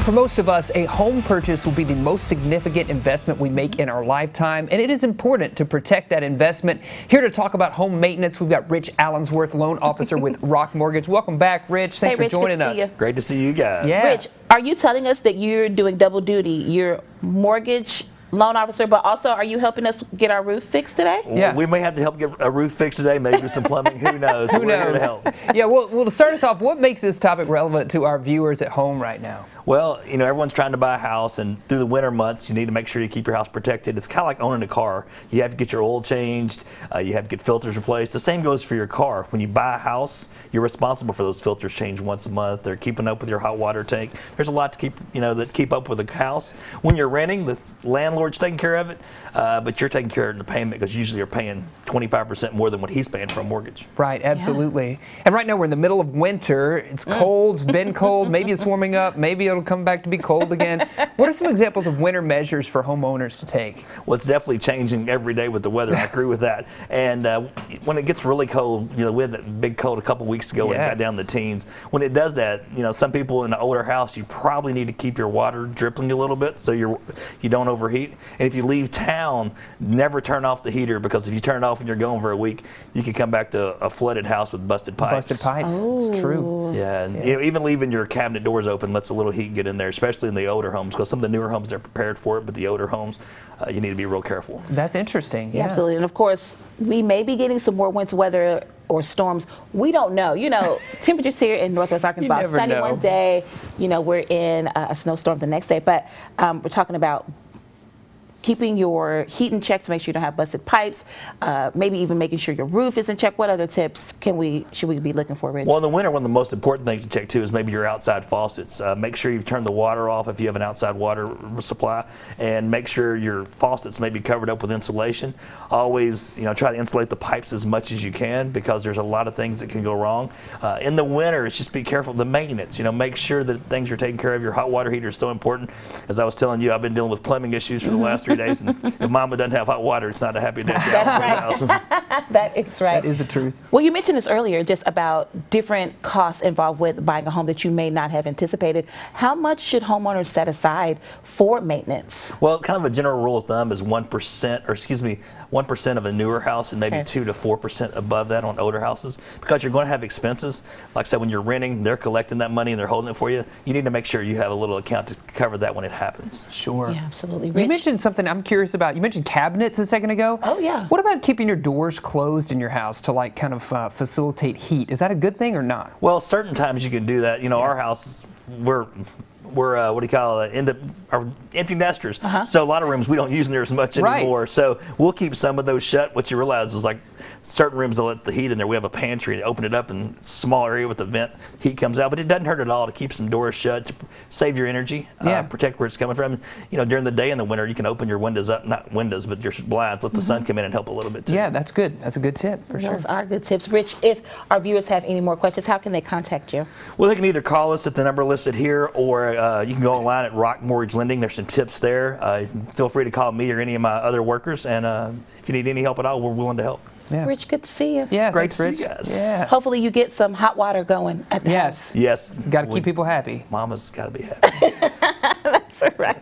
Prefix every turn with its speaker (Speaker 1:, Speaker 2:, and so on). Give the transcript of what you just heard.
Speaker 1: For most of us, a home purchase will be the most significant investment we make in our lifetime, and it is important to protect that investment. Here to talk about home maintenance, we've got Rich Allensworth, loan officer with Rock Mortgage. Welcome back, Rich. Thanks for joining us.
Speaker 2: Great to see you guys.
Speaker 1: Yeah.
Speaker 3: Rich, are you telling us that you're doing double duty? You're mortgage loan officer, but also are you helping us get our roof fixed today?
Speaker 2: Yeah. We may have to help get a roof fixed today, maybe some plumbing, who knows, but we're here to help.
Speaker 1: Yeah, well, to start us off, what makes this topic relevant to our viewers at home right now?
Speaker 2: Well, you know, everyone's trying to buy a house, and through the winter months, you need to make sure you keep your house protected. It's kind of like owning a car. You have to get your oil changed, you have to get filters replaced. The same goes for your car. When you buy a house, you're responsible for those filters changed once a month. They're keeping up with your hot water tank. There's a lot to keep up with a house. When you're renting, the landlord's taking care of it, but you're taking care of the payment because usually you're paying 25% more than what he's paying for a mortgage.
Speaker 1: Right, absolutely. Yeah. And right now we're in the middle of winter. It's cold, it's been cold, maybe it's warming up, maybe it'll come back to be cold again. What are some examples of winter measures for homeowners to take? Well,
Speaker 2: it's definitely changing every day with the weather. I agree with that. And when it gets really cold, you know, we had that big cold a couple weeks ago when it got down to the teens. When it does that, you know, some people in an older house, you probably need to keep your water dripping a little bit so you don't overheat. And if you leave town, never turn off the heater, because if you turn it off and you're going for a week, you can come back to a flooded house with busted pipes.
Speaker 1: Busted pipes, it's true.
Speaker 2: Yeah, and you know, even leaving your cabinet doors open lets a little heat get in there, especially in the older homes, because some of the newer homes, they're prepared for it, but the older homes, you need to be real careful.
Speaker 1: That's interesting.
Speaker 3: Yeah, absolutely. And of course, we may be getting some more winter weather or storms. We don't know. You know, temperatures here in Northwest Arkansas, sunny one day, you know, we're in a snowstorm the next day, but we're talking about keeping your heat in check to make sure you don't have busted pipes, maybe even making sure your roof is in check. What other tips should we be looking for, Rich?
Speaker 2: Well, in the winter, one of the most important things to check too is maybe your outside faucets. Make sure you've turned the water off if you have an outside water supply, and make sure your faucets may be covered up with insulation. Always, you know, try to insulate the pipes as much as you can, because there's a lot of things that can go wrong. In the winter, it's just be careful. The maintenance, you know, make sure that things are taken care of. Your hot water heater is so important. As I was telling you, I've been dealing with plumbing issues for the last 3 days, and if Mama doesn't have hot water, it's not a happy day.
Speaker 3: That's right. That is right.
Speaker 1: That is the truth.
Speaker 3: Well, you mentioned this earlier, just about different costs involved with buying a home that you may not have anticipated. How much should homeowners set aside for maintenance?
Speaker 2: Well, kind of a general rule of thumb is 1% of a newer house, and maybe 2 to 4% above that on older houses, because you're going to have expenses. Like I said, when you're renting, they're collecting that money and they're holding it for you. You need to make sure you have a little account to cover that when it happens.
Speaker 1: Sure.
Speaker 3: Yeah, absolutely.
Speaker 1: Rich? You mentioned something I'm curious about. You mentioned cabinets a second ago.
Speaker 3: Oh, yeah.
Speaker 1: What about keeping your doors closed in your house to like kind of facilitate heat? Is that a good thing or not?
Speaker 2: Well, certain times you can do that. You know, our house, we're what do you call it, our empty nesters. So a lot of rooms we don't use near as much anymore. So we'll keep some of those shut. What you realize is, like, certain rooms they'll let the heat in there. We have a pantry and open it up, and it's a small area with a vent. Heat comes out, but it doesn't hurt at all to keep some doors shut, to save your energy, protect where it's coming from. You know, during the day in the winter, you can open your windows up, not windows, but your blinds, let the sun come in and help a little bit too.
Speaker 1: Yeah, that's good. That's a good tip for sure.
Speaker 3: Those are good tips. Rich, if our viewers have any more questions, how can they contact you?
Speaker 2: Well, they can either call us at the number listed here, or you can go online at Rock Mortgage Lending. There's some tips there. Feel free to call me or any of my other workers, and if you need any help at all, we're willing to help.
Speaker 1: Yeah.
Speaker 3: Rich, good to see you.
Speaker 1: Yeah,
Speaker 2: great
Speaker 1: thanks,
Speaker 2: to see you guys.
Speaker 1: Yeah.
Speaker 3: Hopefully you get some hot water going at the house.
Speaker 2: Yes.
Speaker 1: Got to keep people happy.
Speaker 2: Mama's got to be happy.
Speaker 3: That's right.